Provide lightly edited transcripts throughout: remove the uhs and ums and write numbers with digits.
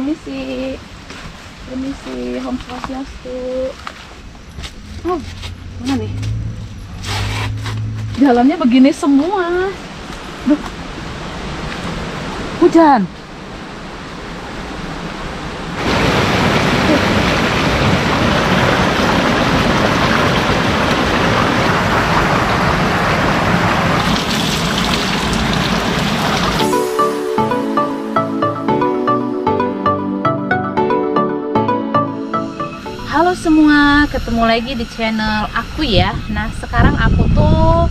Permisi. Permisi, Om Swastiastu. Oh, mana nih? Jalannya begini semua. Duh. Hujan. Halo semua, ketemu lagi di channel aku ya. Nah sekarang aku tuh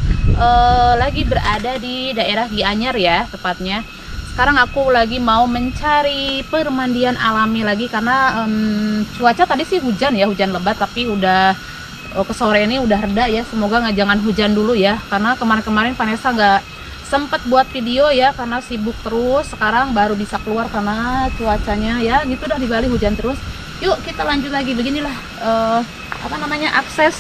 lagi berada di daerah Gianyar ya tepatnya. Sekarang aku lagi mau mencari permandian alami lagi karena cuaca tadi sih hujan ya, hujan lebat, tapi udah ke sore ini udah reda ya. Semoga nggak jangan hujan dulu ya, karena kemarin-kemarin Vanessa nggak sempet buat video ya karena sibuk terus. Sekarang baru bisa keluar karena cuacanya ya gitu, udah di Bali hujan terus. Yuk kita lanjut lagi. Beginilah akses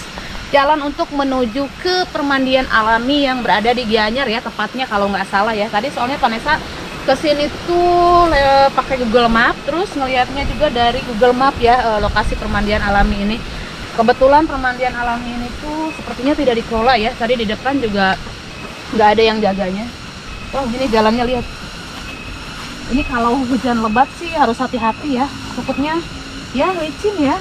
jalan untuk menuju ke permandian alami yang berada di Gianyar ya tepatnya, kalau nggak salah ya. Tadi soalnya Vanessa kesini tuh pakai Google Map, terus ngelihatnya juga dari Google Map ya lokasi permandian alami ini. Kebetulan permandian alami ini tuh sepertinya tidak dikelola ya. Tadi di depan juga nggak ada yang jaganya. Oh gini jalannya, lihat. Ini kalau hujan lebat sih harus hati-hati ya. Takutnya ya licin ya.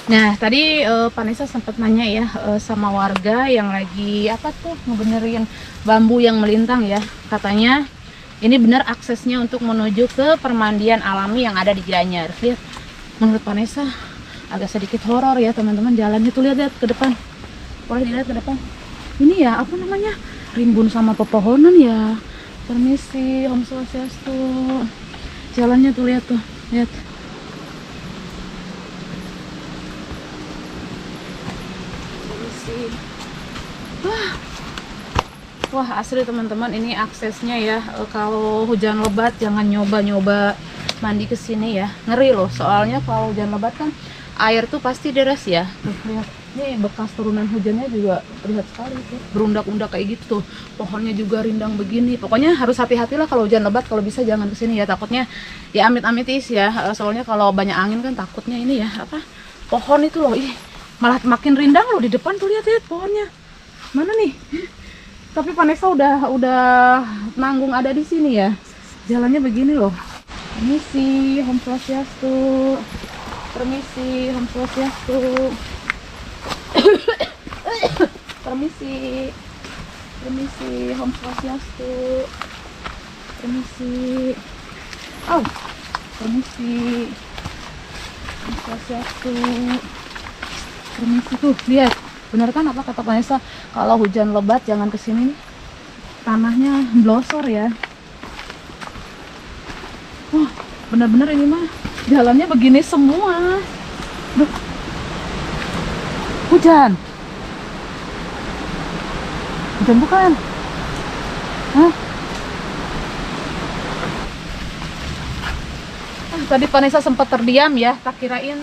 Nah tadi Vanessa sempat nanya ya sama warga yang lagi ngebenerin bambu yang melintang ya. Katanya ini benar aksesnya untuk menuju ke permandian alami yang ada di Gianyar. Lihat, menurut Vanessa agak sedikit horor ya teman-teman, jalannya tuh lihat ke depan. Boleh dilihat ke depan. Ini ya rimbun sama pepohonan ya. Permisi, Om Swastiastu. Jalannya tuh lihat tuh, lihat. Wah asli teman-teman, ini aksesnya ya. Kalau hujan lebat jangan nyoba-nyoba mandi ke sini ya, ngeri loh. Soalnya kalau hujan lebat kan air tuh pasti deras ya. Tuh, lihat, ini bekas turunan hujannya juga terlihat sekali tuh, berundak-undak kayak gitu tuh. Pohonnya juga rindang begini. Pokoknya harus hati-hatilah kalau hujan lebat, kalau bisa jangan ke sini ya. Takutnya ya amit-amitis ya. Soalnya kalau banyak angin kan takutnya ini ya pohon itu loh, ini malah makin rindang loh di depan tuh, lihat pohonnya. Mana nih? Tapi Vanessa udah nanggung ada di sini ya. Jalannya begini loh. Permisi, Om Swastiastu. Permisi, Om Swastiastu. Permisi. Permisi, Om Swastiastu. Permisi. Oh, permisi. Om Swastiastu. Permisi tuh, lihat. Benar kan apa kata Vanessa, kalau hujan lebat jangan kesini nih, tanahnya blosor ya. Wah bener-bener ini mah jalannya begini semua. Duh. Hujan bukan? Hah? Tadi Vanessa sempat terdiam ya, tak kirain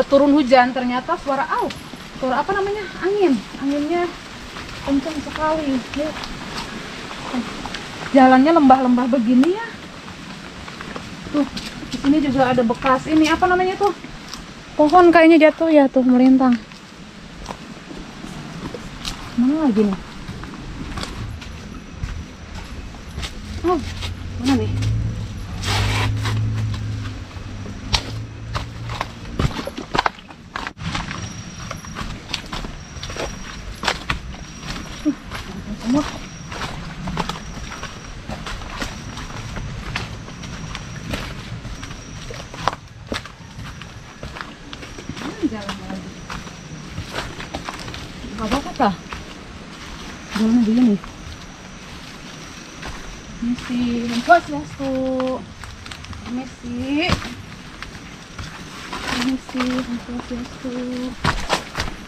turun hujan, ternyata suara anginnya kencang sekali ya. Jalannya lembah-lembah begini ya. Tuh di sini juga ada bekas ini tuh, pohon kayaknya jatuh ya tuh, melintang. Mana lagi nih? Oh mana nih? Semua. Jalan lagi. Apa jalannya begini. Permisi, Om Swastiastu. Permisi. Permisi, Om Swastiastu.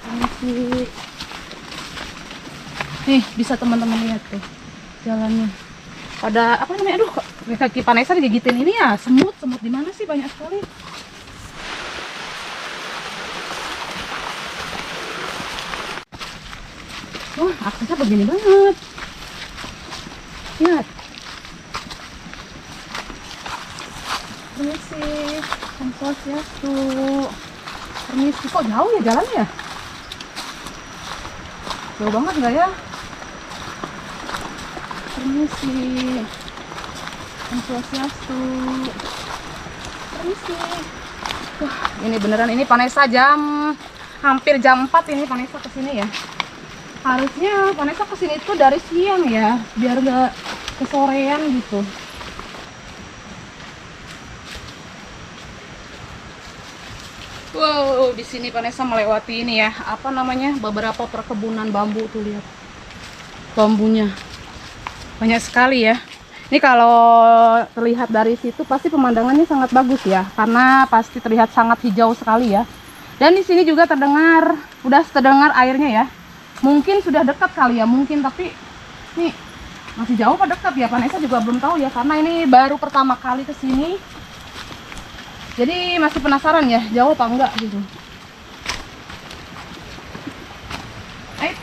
Permisi. Nih, bisa teman-teman lihat tuh jalannya. Pada apa namanya? Aduh, kaki Vanessa digigitin ini ya, semut di mana sih, banyak sekali. Wah, aksesnya begini banget. Lihat. Permisi, Om Swastiastu. Permisi, kok jauh ya jalannya? Jauh banget nggak ya? Permisi, Om Swastiastu. Permisi. Wah, ini beneran, ini Vanessa hampir jam 4 ini Vanessa kesini ya. Harusnya Vanessa kesini tuh dari siang ya, biar nggak kesorean gitu. Wow, di sini Vanessa melewati ini ya, apa namanya, beberapa perkebunan bambu tuh, lihat bambunya banyak sekali ya. Ini kalau terlihat dari situ pasti pemandangannya sangat bagus ya, karena pasti terlihat sangat hijau sekali ya. Dan di sini juga udah terdengar airnya ya. Mungkin sudah dekat kali ya, mungkin, tapi nih masih jauh apa dekat ya, Vanessa juga belum tahu ya, karena ini baru pertama kali kesini. Jadi masih penasaran ya, jauh apa enggak gitu. Ayo.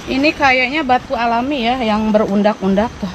Ini kayaknya batu alami ya, yang berundak-undak tuh.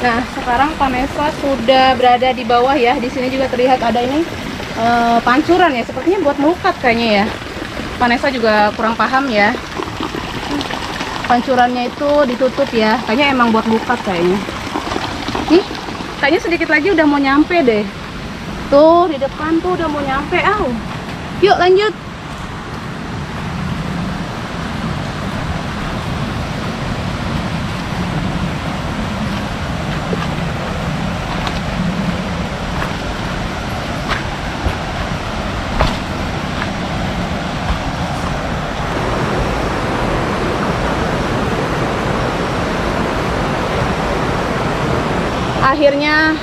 Nah, sekarang Vanessa sudah berada di bawah ya. Di sini juga terlihat ada ini pancuran ya, sepertinya buat melukat kayaknya ya. Vanessa juga kurang paham ya. Pancurannya itu ditutup ya, kayaknya emang buat melukat kayaknya. Nih, kayaknya sedikit lagi udah mau nyampe deh. Tuh, di depan tuh udah mau nyampe. Yuk lanjut. Akhirnya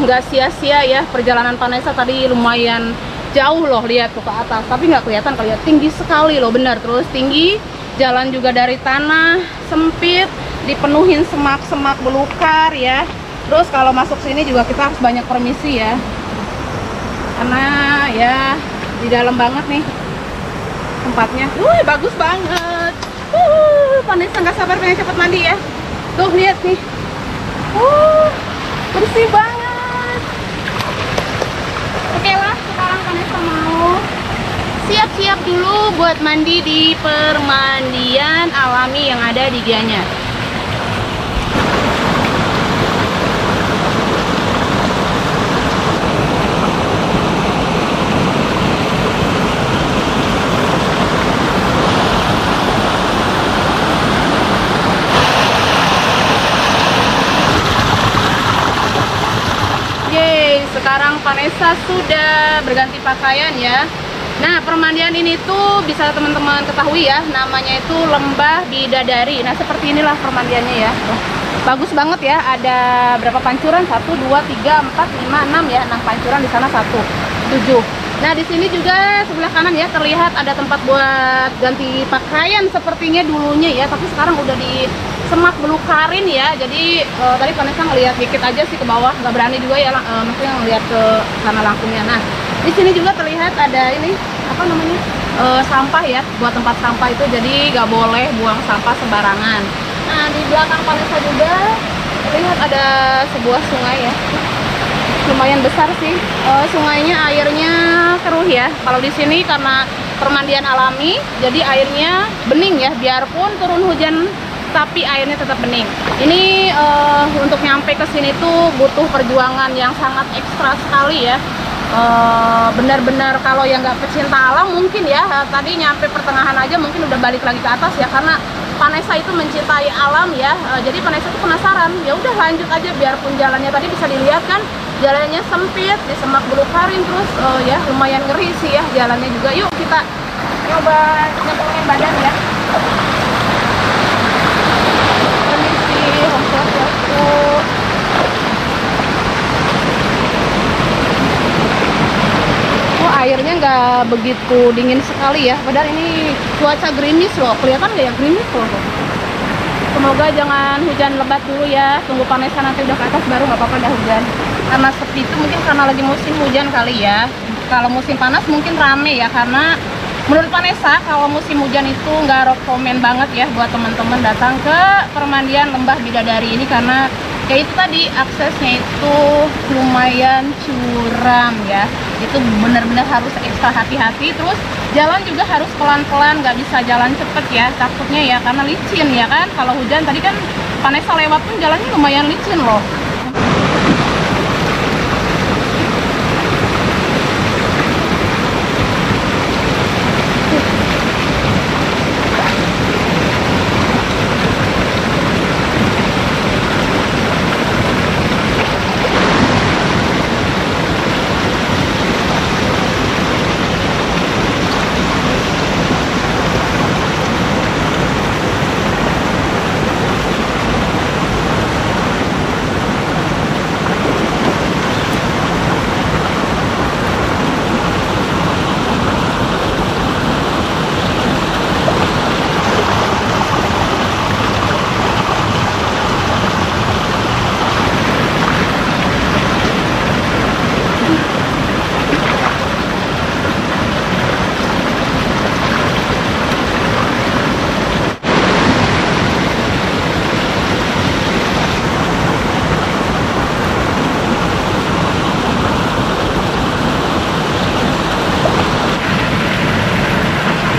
nggak sia-sia ya perjalanan Vanessa tadi, lumayan jauh loh, lihat tuh ke atas, tapi nggak kelihatan kali ya, tinggi sekali loh, benar, terus tinggi, jalan juga dari tanah sempit, dipenuhin semak-semak belukar ya. Terus kalau masuk sini juga kita harus banyak permisi ya, karena ya di dalam banget nih tempatnya. Bagus banget. Vanessa nggak sabar pengen cepet mandi ya. Tuh lihat nih. Bersih banget. Oke lah, sekarang Vanessa mau siap-siap dulu buat mandi di permandian alami yang ada di Gianyar. Sekarang Vanessa sudah berganti pakaian ya. Nah, permandian ini tuh bisa teman-teman ketahui ya, namanya itu Lembah Bidadari. Nah, seperti inilah permandiannya ya. Bagus banget ya, ada berapa pancuran? 1, 2, 3, 4, 5, 6 ya. 6 pancuran, di sana 1, 7. Nah, di sini juga sebelah kanan ya terlihat ada tempat buat ganti pakaian sepertinya dulunya ya, tapi sekarang udah di semak belukarin ya. Jadi tadi Vanessa ngelihat dikit aja sih ke bawah, nggak berani juga ya, maksudnya ngelihat ke sana langsungnya. Nah, di sini juga terlihat ada ini apa namanya, sampah ya, buat tempat sampah itu, jadi nggak boleh buang sampah sembarangan. Nah, di belakang Vanessa juga terlihat ada sebuah sungai ya. lumayan besar sih. Sungainya airnya keruh ya. Kalau di sini karena permandian alami, jadi airnya bening ya. Biarpun turun hujan, tapi airnya tetap bening. Ini untuk nyampe ke sini tuh butuh perjuangan yang sangat ekstra sekali ya. Benar-benar kalau yang nggak pecinta alam mungkin ya tadi nyampe pertengahan aja mungkin udah balik lagi ke atas ya, karena Vanessa itu mencintai alam ya. Jadi Vanessa itu penasaran, ya udah lanjut aja, biarpun jalannya tadi bisa dilihat kan jalannya sempit di semak belukar, terus ya lumayan ngeri sih ya jalannya juga. Yuk kita coba nyebrangin badan ya. Permisi, Assalamualaikum. Airnya nggak begitu dingin sekali ya, padahal ini cuaca gerimis loh, kelihatan nggak ya gerimis loh. Semoga jangan hujan lebat dulu ya, tunggu Vanessa nanti udah ke atas baru nggak apa-apa dah hujan. Karena sepi itu mungkin karena lagi musim hujan kali ya. Kalau musim panas mungkin rame ya, karena menurut Vanessa kalau musim hujan itu nggak rekomen banget ya buat teman-teman datang ke permandian Lembah Bidadari ini, karena kayak itu tadi aksesnya itu lumayan curam ya. Itu benar-benar harus ekstra hati-hati, terus jalan juga harus pelan-pelan, nggak bisa jalan cepet ya, takutnya ya karena licin ya kan. Kalau hujan tadi kan Vanessa lewat pun jalannya lumayan licin loh.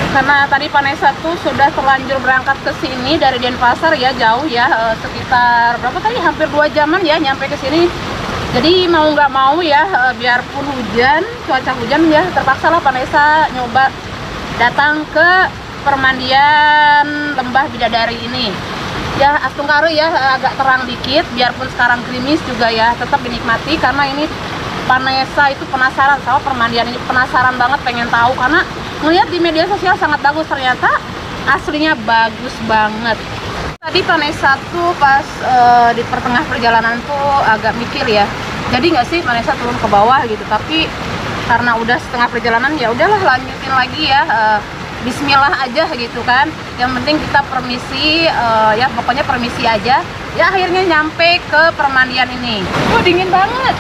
Karena tadi Vanessa tuh sudah terlanjur berangkat ke sini dari Denpasar ya, jauh ya, sekitar berapa tadi, hampir 2 jaman ya nyampe ke sini. Jadi mau nggak mau ya, biarpun hujan, cuaca hujan ya, terpaksa lah Vanessa nyoba datang ke permandian Lembah Bidadari ini. Ya Astungkaro ya, agak terang dikit, biarpun sekarang gerimis juga ya, tetap dinikmati karena ini Vanessa itu penasaran sama permandian ini, penasaran banget, pengen tahu karena ngeliat di media sosial sangat bagus, ternyata aslinya bagus banget. Tadi Vanessa tuh pas di pertengah perjalanan tuh agak mikir ya, jadi nggak sih Vanessa turun ke bawah gitu, tapi karena udah setengah perjalanan ya udahlah lanjutin lagi ya, Bismillah aja gitu kan. Yang penting kita permisi, ya pokoknya permisi aja. Ya akhirnya nyampe ke permandian ini. Dingin banget.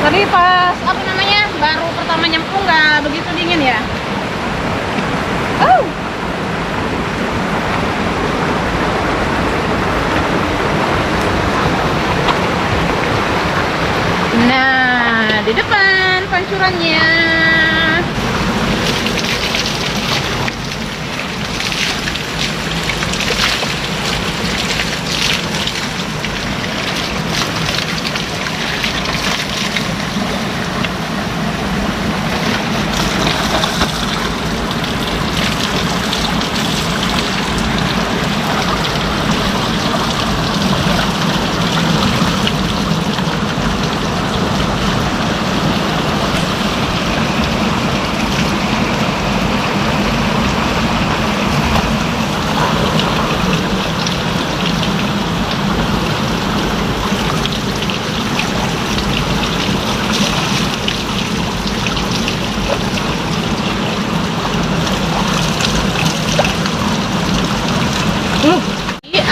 Tadi pas apa namanya baru pertama nyemplung nggak begitu dingin ya. Nah di depan pancurannya.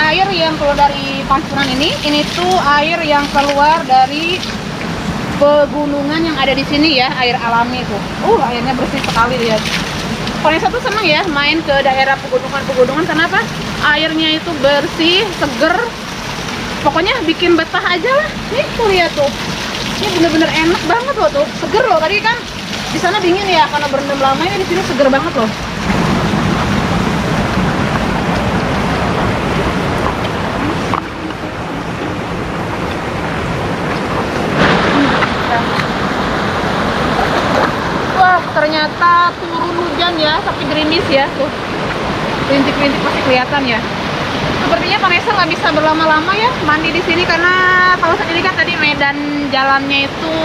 Air yang keluar dari pancuran ini tuh air yang keluar dari pegunungan yang ada di sini ya, air alami tuh. Airnya bersih sekali lihat. Vanessa tuh seneng ya main ke daerah pegunungan. Kenapa? Airnya itu bersih, seger, Pokoknya bikin betah aja lah. Nih tuh lihat tuh. Ini bener-bener enak banget loh tuh. Seger loh. Tadi kan di sana dingin ya karena berendam lama, ini di sini seger banget loh. Wah, ternyata turun hujan ya, tapi gerimis ya tuh. Rintik-rintik pasti kelihatan ya. Sepertinya Vanessa nggak bisa berlama-lama ya mandi di sini karena kalau saat ini kan tadi medan jalannya itu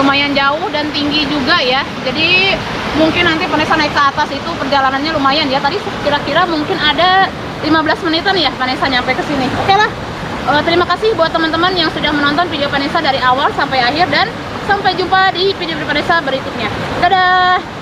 lumayan jauh dan tinggi juga ya. Jadi mungkin nanti Vanessa naik ke atas itu perjalanannya lumayan ya. Tadi kira-kira mungkin ada 15 menitan ya Vanessa nyampe ke sini. Oke lah. Terima kasih buat teman-teman yang sudah menonton video Vanessa dari awal sampai akhir, dan sampai jumpa di video Vanessa berikutnya. Dadah.